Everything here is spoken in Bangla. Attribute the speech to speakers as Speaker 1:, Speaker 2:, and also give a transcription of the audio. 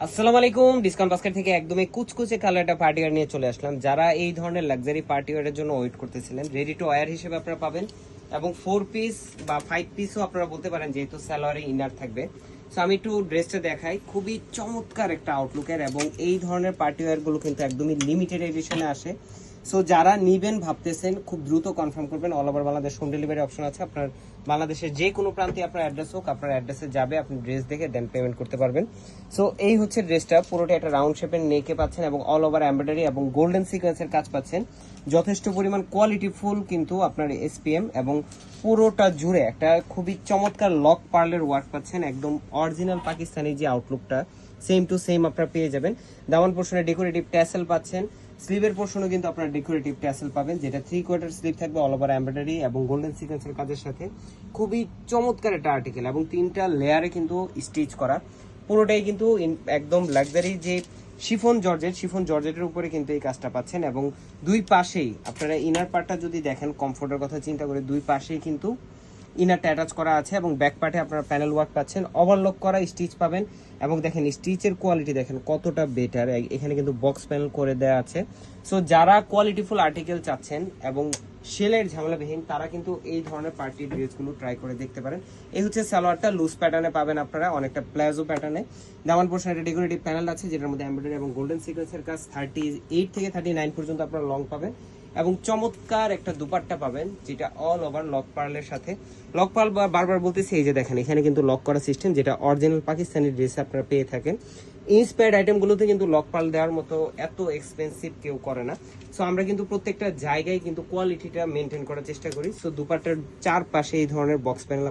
Speaker 1: আসসালামু আলাইকুম। ডিসকাউন্ট বাস্কেট থেকে একদমই কুচকুচে কালার একটা পার্টি ওয়্যার নিয়ে চলে আসলাম। যারা এই ধরনের লাক্সারি পার্টি ওয়্যারের জন্য ওয়েট করতেছিলেন, রেডি টু ওয়্যার হিসেবে আপনারা পাবেন এবং 4 পিস বা 5 পিসও আপনারা বলতে পারেন, যেহেতু সালোয়ারে ইনার থাকবে। সো আমি একটু ড্রেসটা দেখাই, খুবই চমৎকার একটা আউটলুকের এবং এই ধরনের পার্টি ওয়্যারগুলো কিন্তু একদমই লিমিটেড এডিশনে আসে। সো যারা নিবেন ভাবতেছেন, খুব দ্রুত কনফার্ম করবেন। All over Bangladesh home delivery option আছে। আপনার বাংলাদেশের যে কোনো প্রান্তে আপনার অ্যাড্রেস হোক, আপনার অ্যাড্রেসে যাবে, আপনি ড্রেস দেখে দেন পেমেন্ট করতে পারবেন। সো এই হচ্ছে ড্রেসটা, পুরোটা একটা রাউন্ড শেপের নেকে পাচ্ছেন এবং অল ওভার এমব্রয়ডারি এবং গোল্ডেন সিকোয়েন্সের কাজ পাচ্ছেন। যথেষ্ট পরিমাণ কোয়ালিটি ফুল কিন্তু আপনার এসপিএম এবং পুরোটা জুড়ে একটা খুবই চমৎকার লক পার্লের ওয়ার্ক পাচ্ছেন। একদম অরিজিনাল পাকিস্তানি যে আউটলুকটা সেম টু সেম আপনারা পেয়ে যাবেন। দামান পোর্শনে ডেকোরেটিভ ট্যাসেল পাচ্ছেন। স্লিভের পোর্শনও কিন্তু আপনারা ডেকোরেটিভ ট্যাসেল পাবেন, যেটা 3/4 স্লিভ থাকবে অল ওভার এমব্রয়ডারি এবং গোল্ডেন সিকোয়েন্সের কাজের সাথে। খুবই চমৎকার একটা আর্টিকেল এবং 3টা লেয়ারে কিন্তু স্টিচ করা। পুরোটাই কিন্তু একদম লাক্সারি যে শিফন জর্জেটের উপরে কিন্তু এই কাজটা পাচ্ছেন এবং দুই পাশেই আপনারা ইনার পার্টটা যদি দেখেন, কমফোর্টের কথা চিন্তা করে দুই পাশেই কিন্তু ইনারটা অ্যাটাচ করা আছে এবং ব্যাক পার্টে আপনারা প্যানেল ওয়ার্ক পাচ্ছেন, ওভারলক করা স্টিচ পাবেন এবং দেখেন স্টিচের কোয়ালিটি দেখেন কতটা বেটার। এখানে কিন্তু বক্স প্যানেল করে দেওয়া আছে। সো যারা কোয়ালিটিফুল আর্টিকেল চাচ্ছেন এবং সেলের ঝামেলাবিহীন, তারা কিন্তু এই ধরনের পার্টি ড্রেসগুলো ট্রাই করে দেখতে পারেন। এই হচ্ছে সালোয়ারটা, লুজ প্যাটার্নে পাবেন আপনারা, অনেকটা প্লাজো প্যাটার্নে। দামান পোর্শনে একটা ডেকোরেটিভ প্যানেল আছে, যেটার মধ্যে এমব্রয়ডারি এবং গোল্ডেন সিকোয়েন্সের কাজ। 38 থেকে 39 পর্যন্ত আপনারা লং পাবেন এবং চমৎকার একটা দুপাট্টা পাবেন, যেটা অল ওভার লক পার্লের সাথে। লক পার্ল বারবার বলতেছি, এই যে দেখেন এখানে কিন্তু লক করা সিস্টেম, যেটা অরিজিনাল পাকিস্তানি ড্রেস আপনারা পেয়ে থাকেন। ইন্সপায়ার্ড আইটেমগুলোতে কিন্তু লক পার্ল দেওয়ার মতো এত এক্সপেন্সিভ কেউ করে না। সো আমরা কিন্তু প্রত্যেকটা জায়গায় কিন্তু কোয়ালিটিটা মেনটেন করার চেষ্টা করি। সো দুপাট্টার চারপাশে এই ধরনের বক্স প্যানেল